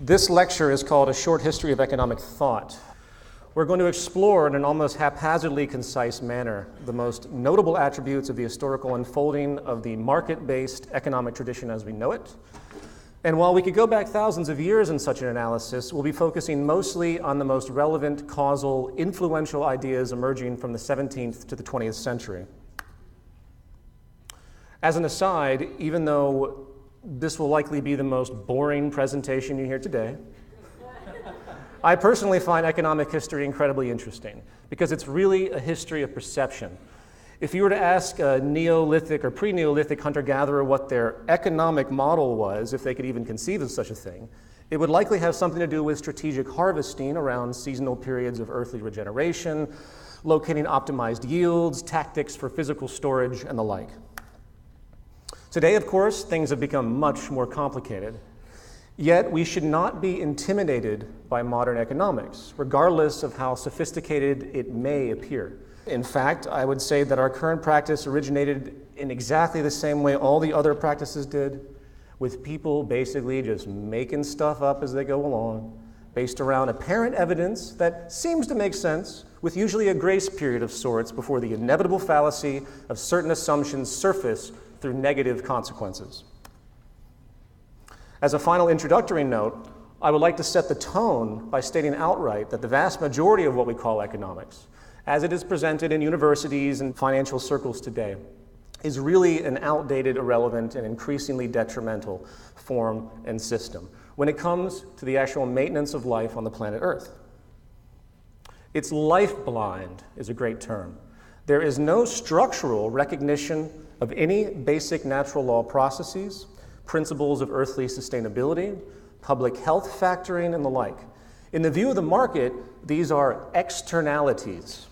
This lecture is called A Short History of Economic Thought. We're going to explore in an almost haphazardly concise manner the most notable attributes of the historical unfolding of the market-based economic tradition as we know it. And while we could go back thousands of years in such an analysis, we'll be focusing mostly on the most relevant, causal, influential ideas emerging from the 17th to the 20th century. As an aside, even though this will likely be the most boring presentation you hear today, I personally find economic history incredibly interesting because it's really a history of perception. If you were to ask a Neolithic or pre-Neolithic hunter-gatherer what their economic model was, if they could even conceive of such a thing, it would likely have something to do with strategic harvesting around seasonal periods of earthly regeneration, locating optimized yields, tactics for physical storage, and the like. Today, of course, things have become much more complicated. Yet, we should not be intimidated by modern economics, regardless of how sophisticated it may appear. In fact, I would say that our current practice originated in exactly the same way all the other practices did, with people basically just making stuff up as they go along, based around apparent evidence that seems to make sense, with usually a grace period of sorts before the inevitable fallacy of certain assumptions surface through negative consequences. As a final introductory note, I would like to set the tone by stating outright that the vast majority of what we call economics, as it is presented in universities and financial circles today, is really an outdated, irrelevant, and increasingly detrimental form and system when it comes to the actual maintenance of life on the planet Earth. It's life-blind is a great term. There is no structural recognition of any basic natural law processes, principles of earthly sustainability, public health factoring, and the like. In the view of the market, these are externalities.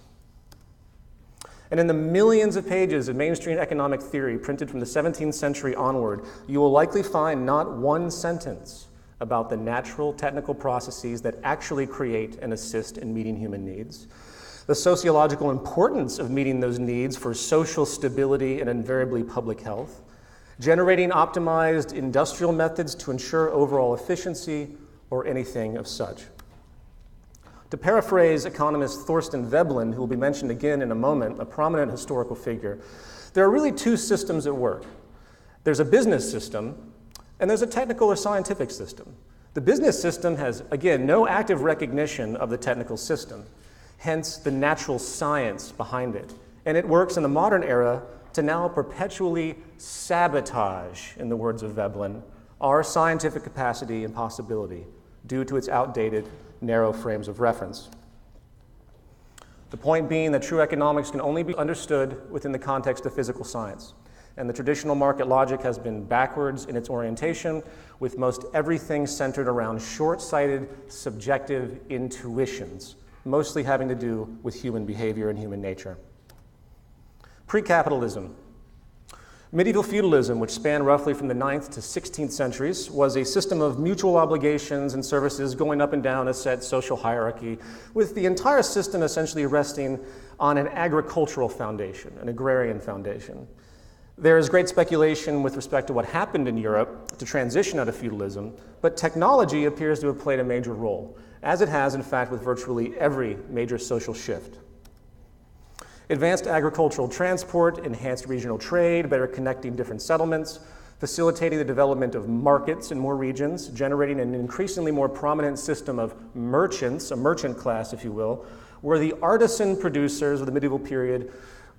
And in the millions of pages of mainstream economic theory printed from the 17th century onward, you will likely find not one sentence about the natural technical processes that actually create and assist in meeting human needs, the sociological importance of meeting those needs for social stability and invariably public health, generating optimized industrial methods to ensure overall efficiency, or anything of such. To paraphrase economist Thorstein Veblen, who will be mentioned again in a moment, a prominent historical figure, there are really two systems at work. There's a business system, and there's a technical or scientific system. The business system has, again, no active recognition of the technical system, hence the natural science behind it. And it works in the modern era to now perpetually sabotage, in the words of Veblen, our scientific capacity and possibility due to its outdated, narrow frames of reference. The point being that true economics can only be understood within the context of physical science, and the traditional market logic has been backwards in its orientation, with most everything centered around short-sighted, subjective intuitions, mostly having to do with human behavior and human nature. Pre-capitalism. Medieval feudalism, which spanned roughly from the 9th to 16th centuries, was a system of mutual obligations and services going up and down a set social hierarchy, with the entire system essentially resting on an agricultural foundation, an agrarian foundation. There is great speculation with respect to what happened in Europe to transition out of feudalism, but technology appears to have played a major role, as it has, in fact, with virtually every major social shift. Advanced agricultural transport, enhanced regional trade, better connecting different settlements, facilitating the development of markets in more regions, generating an increasingly more prominent system of merchants, a merchant class, if you will, where the artisan producers of the medieval period,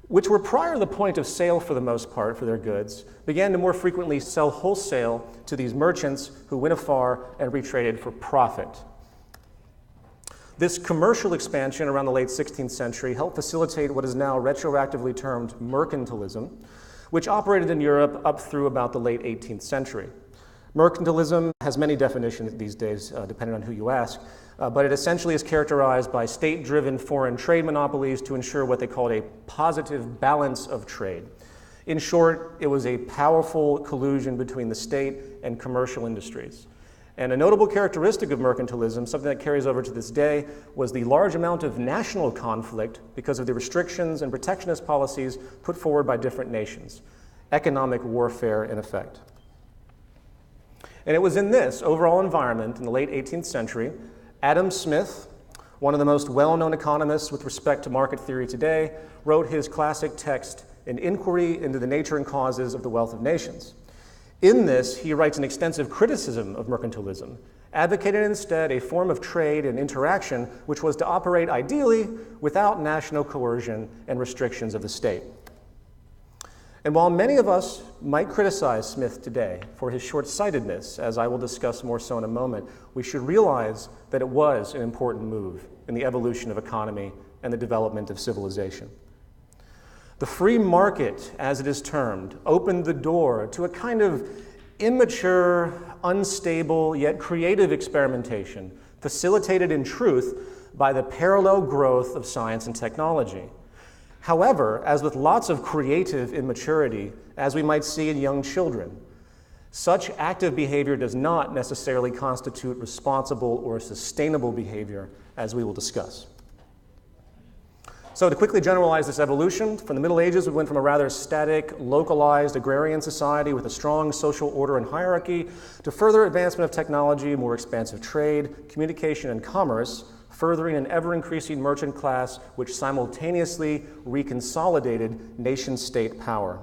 which were prior to the point of sale for the most part for their goods, began to more frequently sell wholesale to these merchants who went afar and retraded for profit. This commercial expansion around the late 16th century helped facilitate what is now retroactively termed mercantilism, which operated in Europe up through about the late 18th century. Mercantilism has many definitions these days, depending on who you ask, but it essentially is characterized by state-driven foreign trade monopolies to ensure what they called a positive balance of trade. In short, it was a powerful collusion between the state and commercial industries. And a notable characteristic of mercantilism, something that carries over to this day, was the large amount of national conflict because of the restrictions and protectionist policies put forward by different nations. Economic warfare, in effect. And it was in this overall environment in the late 18th century, Adam Smith, one of the most well-known economists with respect to market theory today, wrote his classic text, An Inquiry into the Nature and Causes of the Wealth of Nations. In this, he writes an extensive criticism of mercantilism, advocated instead a form of trade and interaction which was to operate ideally without national coercion and restrictions of the state. And while many of us might criticize Smith today for his short-sightedness, as I will discuss more so in a moment, we should realize that it was an important move in the evolution of economy and the development of civilization. The free market, as it is termed, opened the door to a kind of immature, unstable, yet creative experimentation, facilitated in truth by the parallel growth of science and technology. However, as with lots of creative immaturity, as we might see in young children, such active behavior does not necessarily constitute responsible or sustainable behavior, as we will discuss. So to quickly generalize this evolution, from the Middle Ages, we went from a rather static, localized agrarian society with a strong social order and hierarchy to further advancement of technology, more expansive trade, communication, and commerce, furthering an ever-increasing merchant class which simultaneously reconsolidated nation-state power.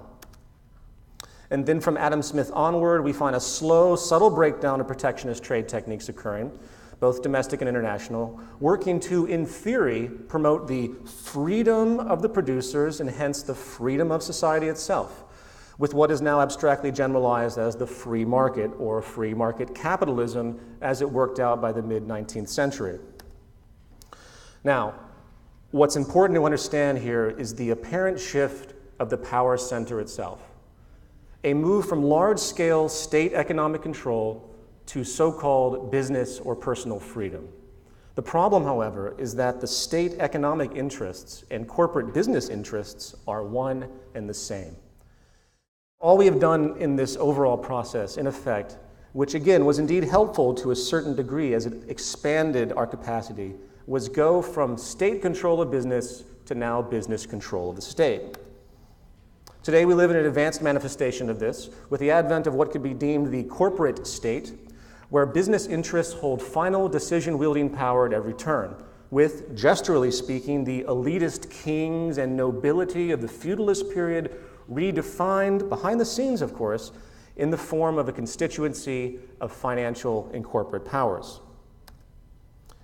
And then from Adam Smith onward, we find a slow, subtle breakdown of protectionist trade techniques occurring, both domestic and international, working to, in theory, promote the freedom of the producers and hence the freedom of society itself, with what is now abstractly generalized as the free market or free market capitalism as it worked out by the mid-19th century. Now, what's important to understand here is the apparent shift of the power center itself, a move from large-scale state economic control to so-called business or personal freedom. The problem, however, is that the state economic interests and corporate business interests are one and the same. All we have done in this overall process, in effect, which again was indeed helpful to a certain degree as it expanded our capacity, was go from state control of business to now business control of the state. Today we live in an advanced manifestation of this with the advent of what could be deemed the corporate state, where business interests hold final decision-wielding power at every turn, with, gesturally speaking, the elitist kings and nobility of the feudalist period redefined, behind the scenes of course, in the form of a constituency of financial and corporate powers.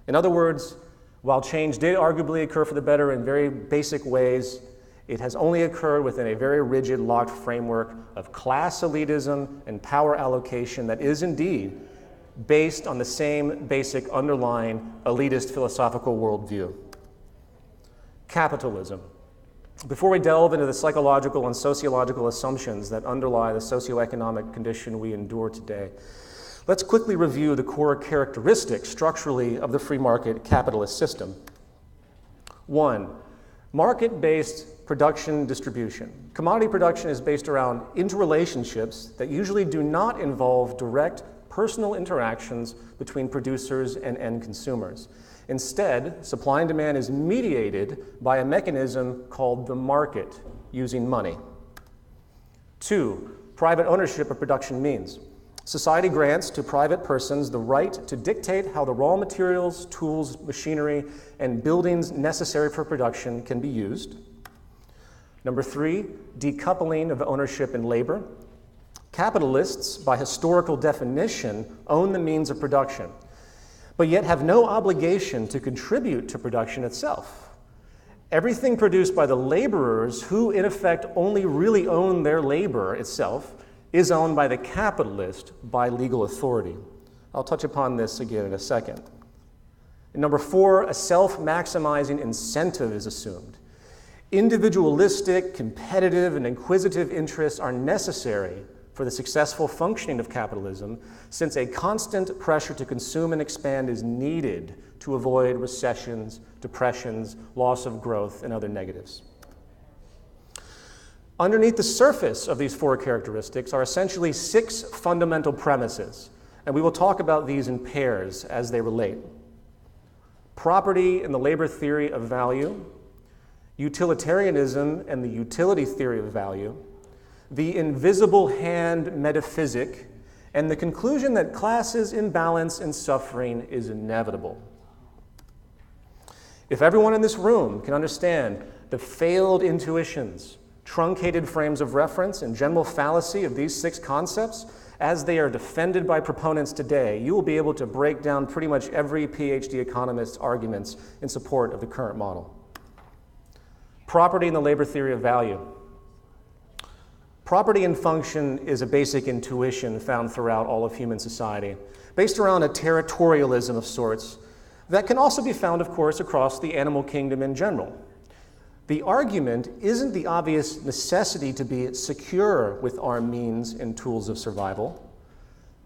In other words, while change did arguably occur for the better in very basic ways, it has only occurred within a very rigid, locked framework of class elitism and power allocation that is indeed based on the same basic underlying elitist philosophical worldview. Capitalism. Before we delve into the psychological and sociological assumptions that underlie the socioeconomic condition we endure today, let's quickly review the core characteristics structurally of the free market capitalist system. 1, market-based production distribution. Commodity production is based around interrelationships that usually do not involve direct personal interactions between producers and end consumers. Instead, supply and demand is mediated by a mechanism called the market, using money. 2, private ownership of production means. Society grants to private persons the right to dictate how the raw materials, tools, machinery, and buildings necessary for production can be used. Number 3, decoupling of ownership and labor. Capitalists, by historical definition, own the means of production, but yet have no obligation to contribute to production itself. Everything produced by the laborers, who in effect only really own their labor itself, is owned by the capitalist by legal authority. I'll touch upon this again in a second. And number 4, a self-maximizing incentive is assumed. Individualistic, competitive, and inquisitive interests are necessary for the successful functioning of capitalism, since a constant pressure to consume and expand is needed to avoid recessions, depressions, loss of growth, and other negatives. Underneath the surface of these 4 characteristics are essentially 6 fundamental premises, and we will talk about these in pairs as they relate. Property and the labor theory of value, utilitarianism and the utility theory of value, the invisible hand metaphysic, and the conclusion that classes imbalance and suffering is inevitable. If everyone in this room can understand the failed intuitions, truncated frames of reference, and general fallacy of these 6 concepts, as they are defended by proponents today, you will be able to break down pretty much every PhD economist's arguments in support of the current model. Property and the labor theory of value. Property and function is a basic intuition found throughout all of human society, based around a territorialism of sorts that can also be found, of course, across the animal kingdom in general. The argument isn't the obvious necessity to be secure with our means and tools of survival,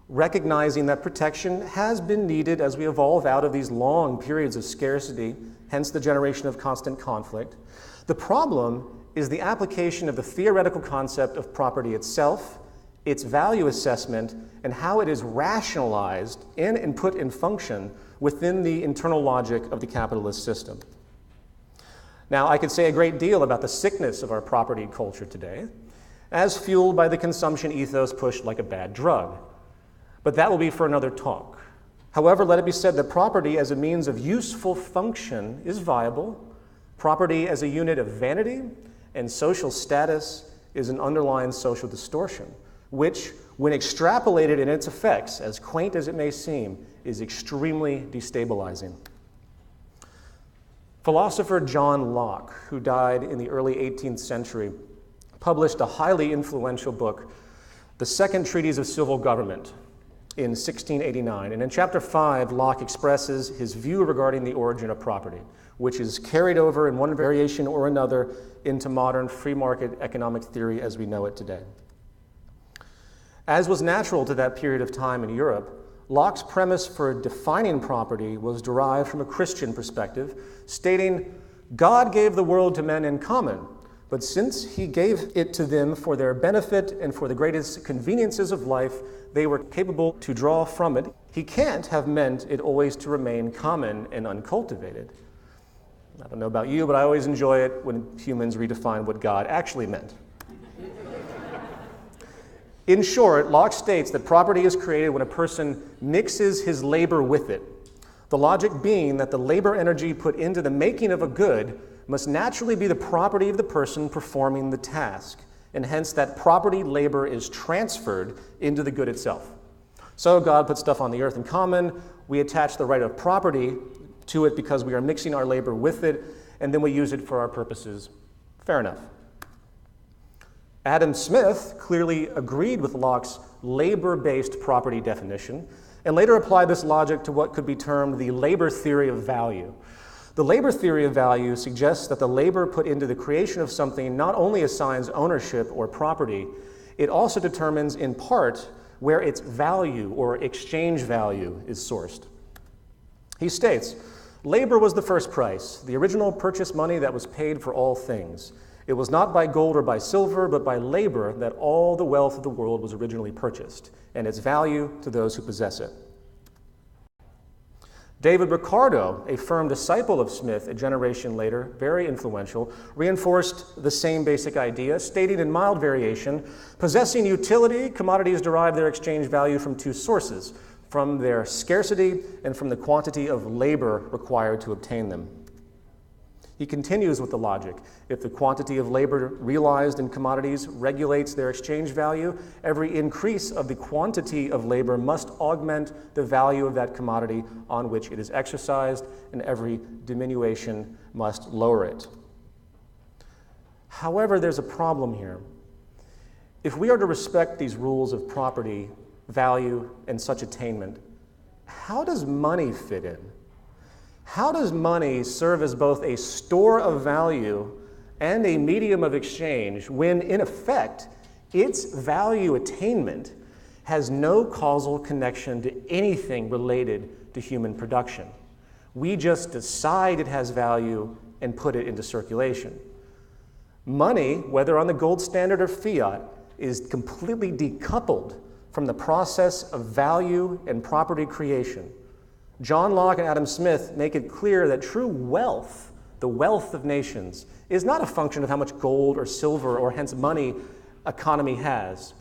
recognizing that protection has been needed as we evolve out of these long periods of scarcity, hence the generation of constant conflict. The problem is the application of the theoretical concept of property itself, its value assessment, and how it is rationalized in and put in function within the internal logic of the capitalist system. Now, I could say a great deal about the sickness of our property culture today, as fueled by the consumption ethos pushed like a bad drug. But that will be for another talk. However, let it be said that property as a means of useful function is viable. Property as a unit of vanity and social status is an underlying social distortion, which, when extrapolated in its effects, as quaint as it may seem, is extremely destabilizing. Philosopher John Locke, who died in the early 18th century, published a highly influential book, The Second Treatise of Civil Government, in 1689. And in chapter 5, Locke expresses his view regarding the origin of property, which is carried over in one variation or another into modern free market economic theory as we know it today. As was natural to that period of time in Europe, Locke's premise for defining property was derived from a Christian perspective, stating, God gave the world to men in common, but since he gave it to them for their benefit and for the greatest conveniences of life, they were capable to draw from it. He can't have meant it always to remain common and uncultivated. I don't know about you, but I always enjoy it when humans redefine what God actually meant. In short, Locke states that property is created when a person mixes his labor with it. The logic being that the labor energy put into the making of a good must naturally be the property of the person performing the task, and hence that property labor is transferred into the good itself. So God put stuff on the earth in common, we attach the right of property to it because we are mixing our labor with it, and then we use it for our purposes. Fair enough. Adam Smith clearly agreed with Locke's labor-based property definition and later applied this logic to what could be termed the labor theory of value. The labor theory of value suggests that the labor put into the creation of something not only assigns ownership or property, it also determines in part where its value or exchange value is sourced. He states, labor was the first price, the original purchase money that was paid for all things. It was not by gold or by silver, but by labor that all the wealth of the world was originally purchased, and its value to those who possess it. David Ricardo, a firm disciple of Smith a generation later, very influential, reinforced the same basic idea, stating in mild variation, possessing utility, commodities derive their exchange value from 2 sources, from their scarcity and from the quantity of labor required to obtain them. He continues with the logic. If the quantity of labor realized in commodities regulates their exchange value, every increase of the quantity of labor must augment the value of that commodity on which it is exercised, and every diminution must lower it. However, there's a problem here. If we are to respect these rules of property, value, and such attainment, how does money fit in? How does money serve as both a store of value and a medium of exchange when, in effect, its value attainment has no causal connection to anything related to human production? We just decide it has value and put it into circulation. Money, whether on the gold standard or fiat, is completely decoupled from the process of value and property creation. John Locke and Adam Smith make it clear that true wealth, the wealth of nations, is not a function of how much gold or silver or hence money economy has.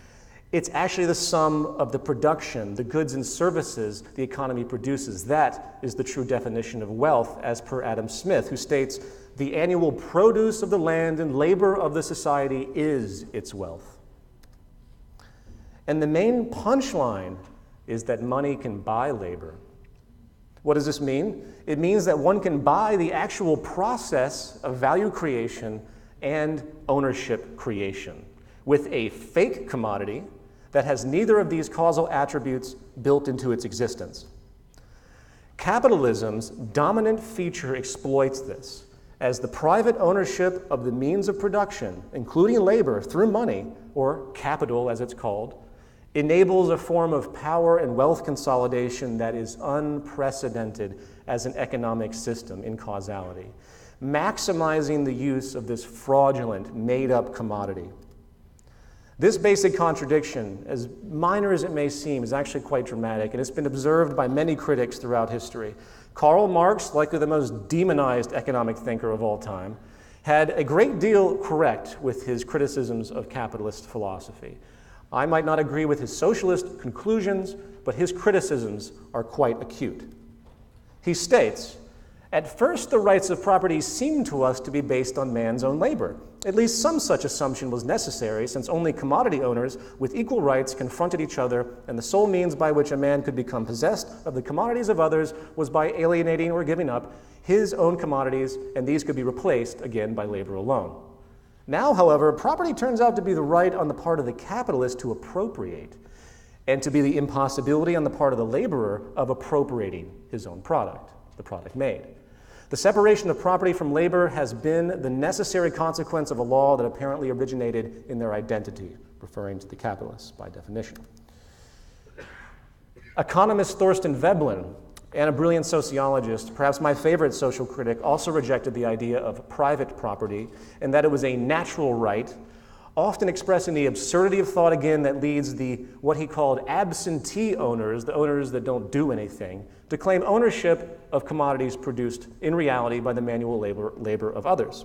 It's actually the sum of the production, the goods and services the economy produces. That is the true definition of wealth, as per Adam Smith, who states, "The annual produce of the land and labor of the society is its wealth." And the main punchline is that money can buy labor. What does this mean? It means that one can buy the actual process of value creation and ownership creation with a fake commodity that has neither of these causal attributes built into its existence. Capitalism's dominant feature exploits this, as the private ownership of the means of production, including labor through money, or capital as it's called, enables a form of power and wealth consolidation that is unprecedented as an economic system in causality, maximizing the use of this fraudulent, made-up commodity. This basic contradiction, as minor as it may seem, is actually quite dramatic, and it's been observed by many critics throughout history. Karl Marx, likely the most demonized economic thinker of all time, had a great deal correct with his criticisms of capitalist philosophy. I might not agree with his socialist conclusions, but his criticisms are quite acute. He states, "At first, the rights of property seem to us to be based on man's own labor. At least some such assumption was necessary, since only commodity owners with equal rights confronted each other, and the sole means by which a man could become possessed of the commodities of others was by alienating or giving up his own commodities, and these could be replaced again by labor alone. Now, however, property turns out to be the right on the part of the capitalist to appropriate, and to be the impossibility on the part of the laborer of appropriating his own product, the product made. The separation of property from labor has been the necessary consequence of a law that apparently originated in their identity," referring to the capitalists by definition. Economist Thorstein Veblen, and a brilliant sociologist, perhaps my favorite social critic, also rejected the idea of private property and that it was a natural right, often expressing the absurdity of thought again that leads the what he called absentee owners, the owners that don't do anything, to claim ownership of commodities produced in reality by the manual labor of others,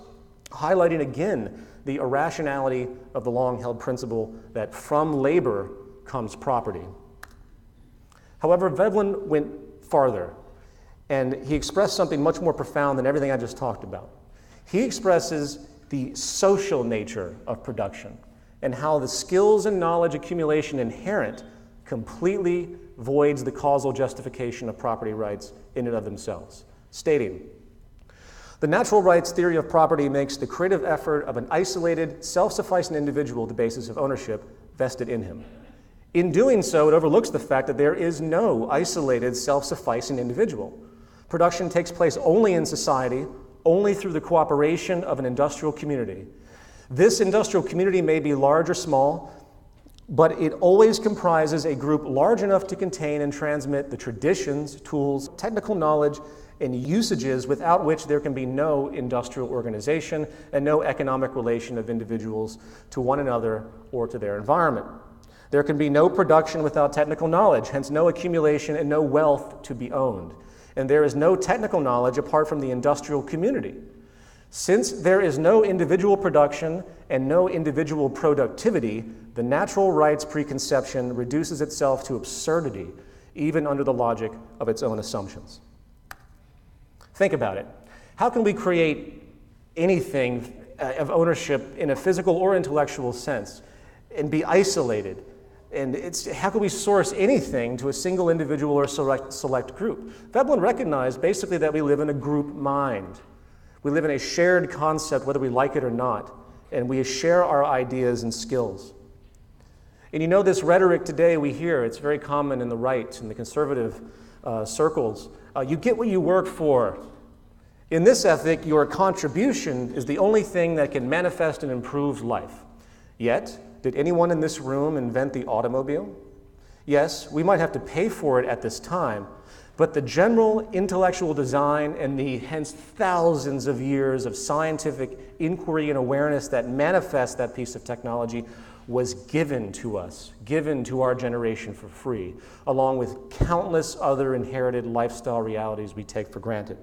highlighting again the irrationality of the long-held principle that from labor comes property. However, Veblen went farther, and he expressed something much more profound than everything I just talked about. He expresses the social nature of production and how the skills and knowledge accumulation inherent completely voids the causal justification of property rights in and of themselves, stating, "The natural rights theory of property makes the creative effort of an isolated, self-sufficing individual the basis of ownership vested in him. In doing so, it overlooks the fact that there is no isolated, self-sufficing individual. Production takes place only in society, only through the cooperation of an industrial community. This industrial community may be large or small, but it always comprises a group large enough to contain and transmit the traditions, tools, technical knowledge, and usages without which there can be no industrial organization and no economic relation of individuals to one another or to their environment. There can be no production without technical knowledge, hence no accumulation and no wealth to be owned. And there is no technical knowledge apart from the industrial community. Since there is no individual production and no individual productivity, the natural rights preconception reduces itself to absurdity, even under the logic of its own assumptions." Think about it. How can we create anything of ownership in a physical or intellectual sense and be isolated? And how can we source anything to a single individual or select group? Veblen recognized basically that we live in a group mind. We live in a shared concept, whether we like it or not, and we share our ideas and skills. And you know, this rhetoric today we hear, it's very common in the right, in the conservative circles. You get what you work for. In this ethic, your contribution is the only thing that can manifest and improve life. Yet, did anyone in this room invent the automobile? Yes, we might have to pay for it at this time, but the general intellectual design and the hence thousands of years of scientific inquiry and awareness that manifest that piece of technology was given to us, given to our generation for free, along with countless other inherited lifestyle realities we take for granted.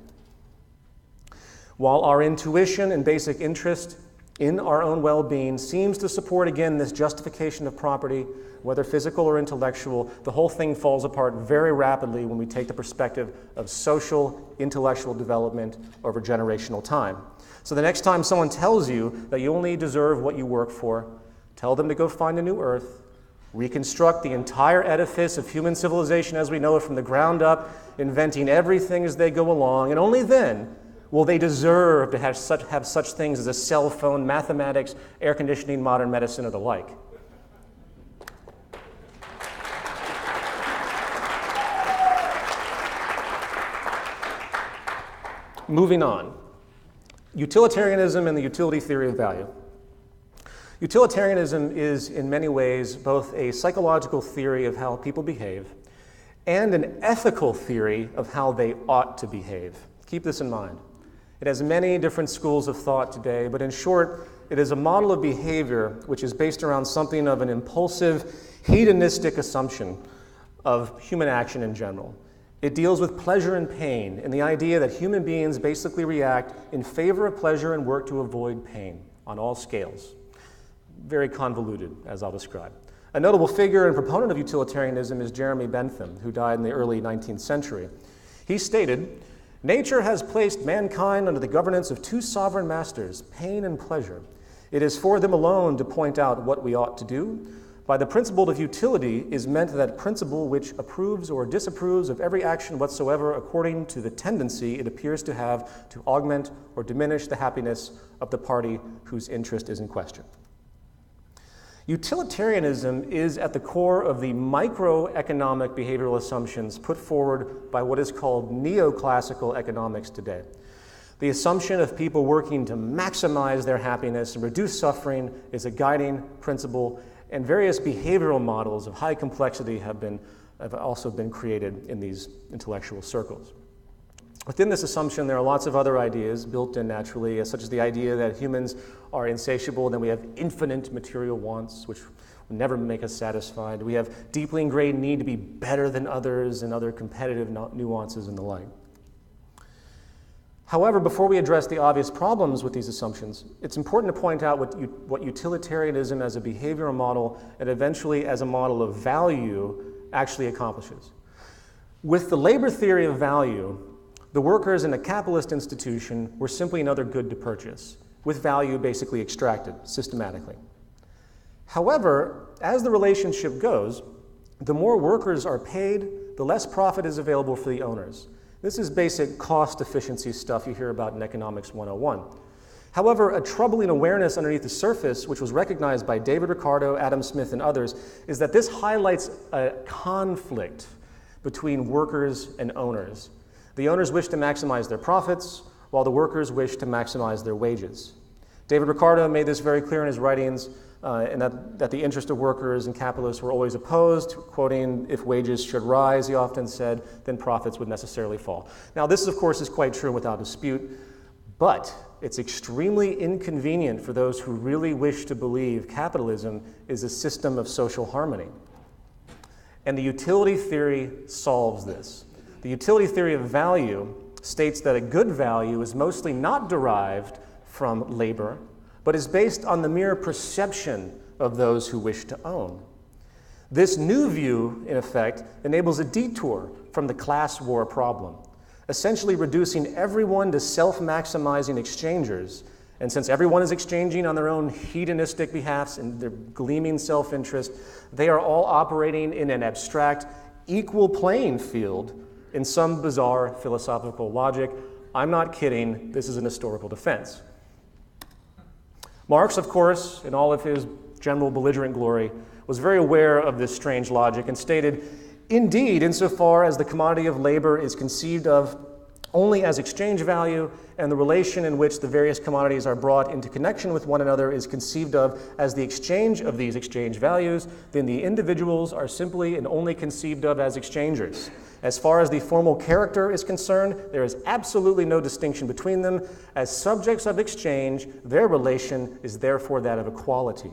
While our intuition and basic interest in our own well-being seems to support, again, this justification of property, whether physical or intellectual. The whole thing falls apart very rapidly when we take the perspective of social, intellectual development over generational time. So the next time someone tells you that you only deserve what you work for, tell them to go find a new earth, reconstruct the entire edifice of human civilization as we know it from the ground up, inventing everything as they go along, and only then will they deserve to have such things as a cell phone, mathematics, air conditioning, modern medicine, or the like. Moving on. Utilitarianism and the utility theory of value. Utilitarianism is, in many ways, both a psychological theory of how people behave and an ethical theory of how they ought to behave. Keep this in mind. It has many different schools of thought today, but in short, it is a model of behavior which is based around something of an impulsive, hedonistic assumption of human action in general. It deals with pleasure and pain and the idea that human beings basically react in favor of pleasure and work to avoid pain on all scales. Very convoluted, as I'll describe. A notable figure and proponent of utilitarianism is Jeremy Bentham, who died in the early 19th century. He stated, "Nature has placed mankind under the governance of two sovereign masters, pain and pleasure. It is for them alone to point out what we ought to do. By the principle of utility is meant that principle which approves or disapproves of every action whatsoever according to the tendency it appears to have to augment or diminish the happiness of the party whose interest is in question." Utilitarianism is at the core of the microeconomic behavioral assumptions put forward by what is called neoclassical economics today. The assumption of people working to maximize their happiness and reduce suffering is a guiding principle, and various behavioral models of high complexity have also been created in these intellectual circles. Within this assumption, there are lots of other ideas built in naturally, such as the idea that humans are insatiable and that we have infinite material wants, which will never make us satisfied. We have deeply ingrained need to be better than others and other competitive nuances and the like. However, before we address the obvious problems with these assumptions, it's important to point out what utilitarianism as a behavioral model and eventually as a model of value actually accomplishes. With the labor theory of value, the workers in a capitalist institution were simply another good to purchase, with value basically extracted systematically. However, as the relationship goes, the more workers are paid, the less profit is available for the owners. This is basic cost efficiency stuff you hear about in Economics 101. However, a troubling awareness underneath the surface, which was recognized by David Ricardo, Adam Smith, and others, is that this highlights a conflict between workers and owners. The owners wish to maximize their profits, while the workers wish to maximize their wages. David Ricardo made this very clear in his writings, and that the interest of workers and capitalists were always opposed, quoting, "If wages should rise," he often said, "then profits would necessarily fall." Now, this, of course, is quite true without dispute, but it's extremely inconvenient for those who really wish to believe capitalism is a system of social harmony. And the utility theory solves this. The utility theory of value states that a good value is mostly not derived from labor, but is based on the mere perception of those who wish to own. This new view, in effect, enables a detour from the class war problem, essentially reducing everyone to self-maximizing exchangers. And since everyone is exchanging on their own hedonistic behalfs and their gleaming self-interest, they are all operating in an abstract, equal playing field in some bizarre philosophical logic. I'm not kidding, this is an historical defense. Marx, of course, in all of his general belligerent glory, was very aware of this strange logic and stated, "Indeed, insofar as the commodity of labor is conceived of only as exchange value, and the relation in which the various commodities are brought into connection with one another is conceived of as the exchange of these exchange values, then the individuals are simply and only conceived of as exchangers. As far as the formal character is concerned, there is absolutely no distinction between them. As subjects of exchange, their relation is therefore that of equality."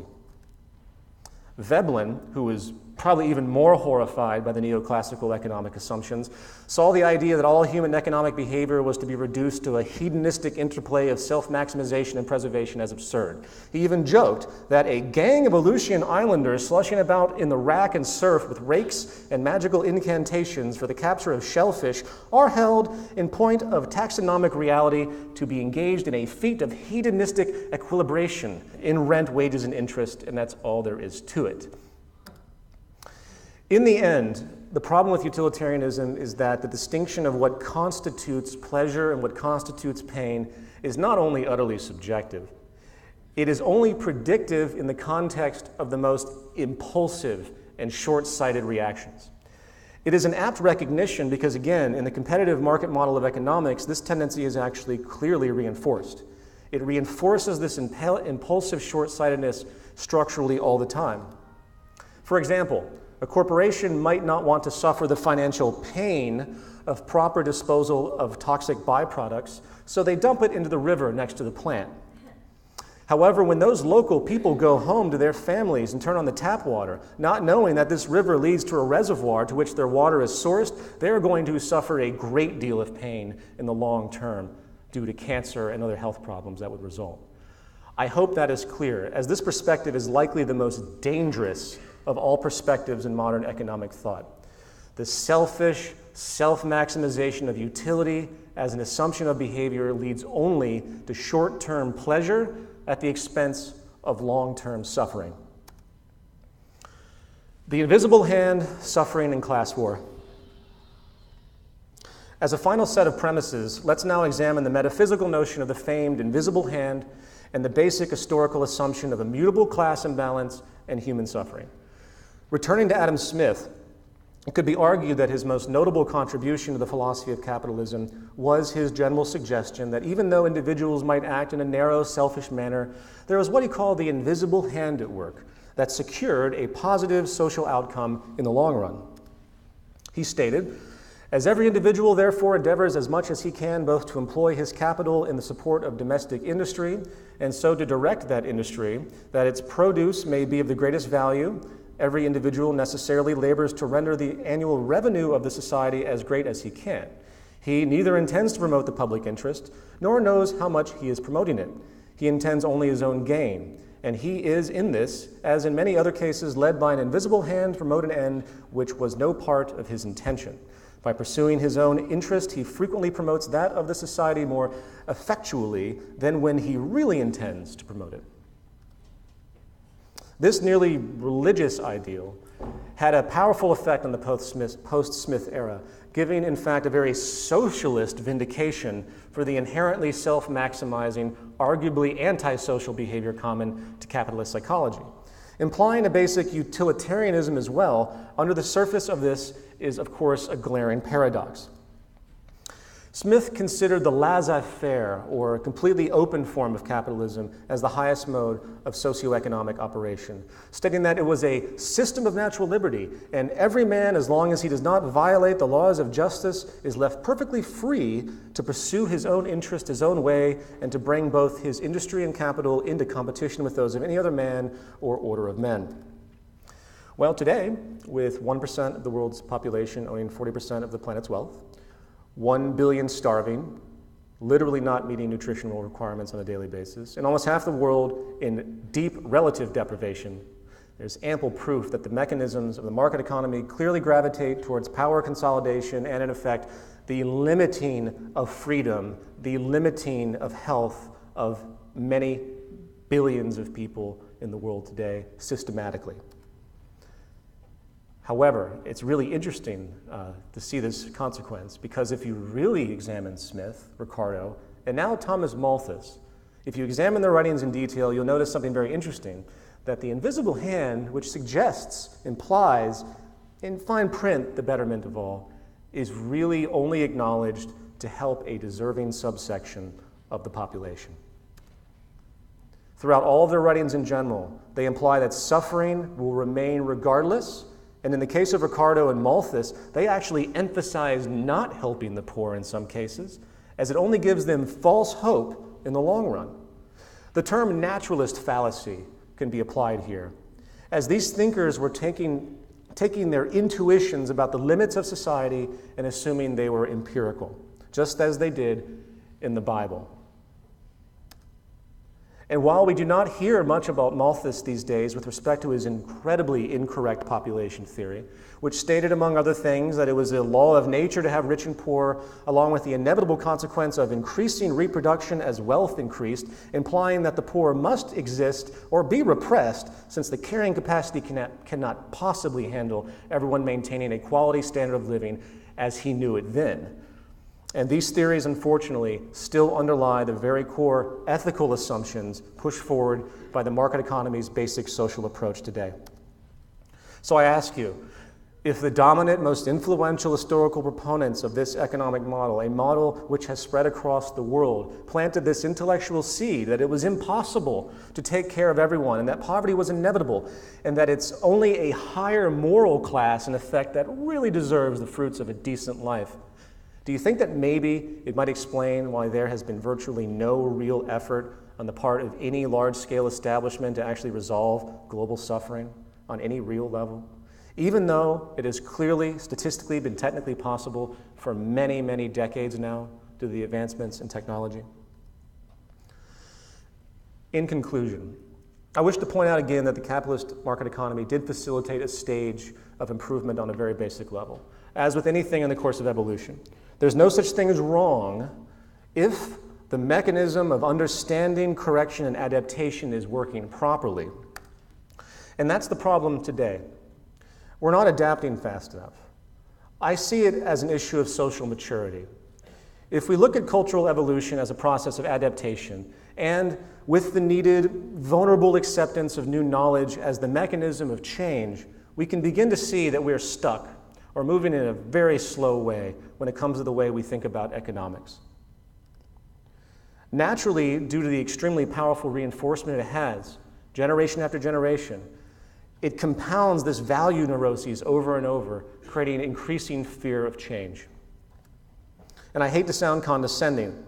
Veblen, who was probably even more horrified by the neoclassical economic assumptions, saw the idea that all human economic behavior was to be reduced to a hedonistic interplay of self-maximization and preservation as absurd. He even joked that a gang of Aleutian islanders slushing about in the rack and surf with rakes and magical incantations for the capture of shellfish are held in point of taxonomic reality to be engaged in a feat of hedonistic equilibration in rent, wages, and interest, and that's all there is to it. In the end, the problem with utilitarianism is that the distinction of what constitutes pleasure and what constitutes pain is not only utterly subjective, it is only predictive in the context of the most impulsive and short-sighted reactions. It is an apt recognition because, again, in the competitive market model of economics, this tendency is actually clearly reinforced. It reinforces this impulsive short-sightedness structurally all the time. For example, a corporation might not want to suffer the financial pain of proper disposal of toxic byproducts, so they dump it into the river next to the plant. However, when those local people go home to their families and turn on the tap water, not knowing that this river leads to a reservoir to which their water is sourced, they're going to suffer a great deal of pain in the long term due to cancer and other health problems that would result. I hope that is clear, as this perspective is likely the most dangerous of all perspectives in modern economic thought. The selfish self-maximization of utility as an assumption of behavior leads only to short-term pleasure at the expense of long-term suffering. The invisible hand, suffering, and class war. As a final set of premises, let's now examine the metaphysical notion of the famed invisible hand and the basic historical assumption of immutable class imbalance and human suffering. Returning to Adam Smith, it could be argued that his most notable contribution to the philosophy of capitalism was his general suggestion that even though individuals might act in a narrow, selfish manner, there was what he called the invisible hand at work that secured a positive social outcome in the long run. He stated, "As every individual therefore endeavors as much as he can both to employ his capital in the support of domestic industry and so to direct that industry that its produce may be of the greatest value, every individual necessarily labors to render the annual revenue of the society as great as he can. He neither intends to promote the public interest, nor knows how much he is promoting it. He intends only his own gain, and he is in this, as in many other cases, led by an invisible hand to promote an end which was no part of his intention. By pursuing his own interest, he frequently promotes that of the society more effectually than when he really intends to promote it." This nearly religious ideal had a powerful effect on the post-Smith era, giving, in fact, a very socialist vindication for the inherently self-maximizing, arguably antisocial behavior common to capitalist psychology. Implying a basic utilitarianism as well, under the surface of this is, of course, a glaring paradox. Smith considered the laissez-faire, or completely open form of capitalism, as the highest mode of socioeconomic operation, stating that it was a system of natural liberty, and every man, as long as he does not violate the laws of justice, is left perfectly free to pursue his own interest his own way and to bring both his industry and capital into competition with those of any other man or order of men. Well, today, with 1% of the world's population owning 40% of the planet's wealth, 1 billion starving, literally not meeting nutritional requirements on a daily basis, and almost half the world in deep relative deprivation, there's ample proof that the mechanisms of the market economy clearly gravitate towards power consolidation and, in effect, the limiting of freedom, the limiting of health of many billions of people in the world today systematically. However, it's really interesting to see this consequence, because if you really examine Smith, Ricardo, and now Thomas Malthus, if you examine their writings in detail, you'll notice something very interesting, that the invisible hand, which suggests, implies, in fine print, the betterment of all, is really only acknowledged to help a deserving subsection of the population. Throughout all of their writings in general, they imply that suffering will remain regardless. And in the case of Ricardo and Malthus, they actually emphasize not helping the poor in some cases, as it only gives them false hope in the long run. The term naturalist fallacy can be applied here, as these thinkers were taking taking their intuitions about the limits of society and assuming they were empirical, just as they did in the Bible. And while we do not hear much about Malthus these days with respect to his incredibly incorrect population theory, which stated, among other things, that it was a law of nature to have rich and poor, along with the inevitable consequence of increasing reproduction as wealth increased, implying that the poor must exist or be repressed, since the carrying capacity cannot possibly handle everyone maintaining a quality standard of living as he knew it then. And these theories, unfortunately, still underlie the very core ethical assumptions pushed forward by the market economy's basic social approach today. So I ask you, if the dominant, most influential historical proponents of this economic model, a model which has spread across the world, planted this intellectual seed that it was impossible to take care of everyone and that poverty was inevitable and that it's only a higher moral class, in effect, that really deserves the fruits of a decent life, do you think that maybe it might explain why there has been virtually no real effort on the part of any large-scale establishment to actually resolve global suffering on any real level, even though it has clearly, statistically, been technically possible for many, many decades now due to the advancements in technology? In conclusion, I wish to point out again that the capitalist market economy did facilitate a stage of improvement on a very basic level, as with anything in the course of evolution. There's no such thing as wrong if the mechanism of understanding, correction, and adaptation is working properly. And that's the problem today. We're not adapting fast enough. I see it as an issue of social maturity. If we look at cultural evolution as a process of adaptation, and with the needed vulnerable acceptance of new knowledge as the mechanism of change, we can begin to see that we're stuck or moving in a very slow way when it comes to the way we think about economics. Naturally, due to the extremely powerful reinforcement it has, generation after generation, it compounds this value neuroses over and over, creating increasing fear of change. And I hate to sound condescending,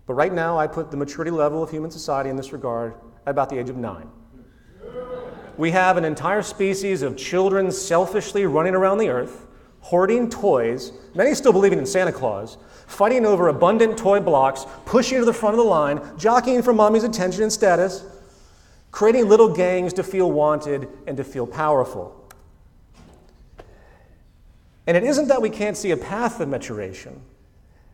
but right now I put the maturity level of human society in this regard at about the age of 9. We have an entire species of children selfishly running around the earth, hoarding toys, many still believing in Santa Claus, fighting over abundant toy blocks, pushing to the front of the line, jockeying for mommy's attention and status, creating little gangs to feel wanted and to feel powerful. And it isn't that we can't see a path of maturation.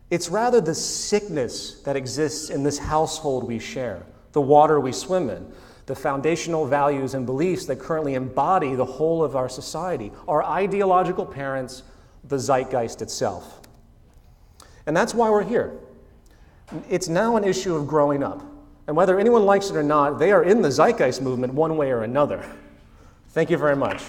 It's rather the sickness that exists in this household we share, the water we swim in, the foundational values and beliefs that currently embody the whole of our society, our ideological parents, the zeitgeist itself. And that's why we're here. It's now an issue of growing up. And whether anyone likes it or not, they are in the zeitgeist movement one way or another. Thank you very much.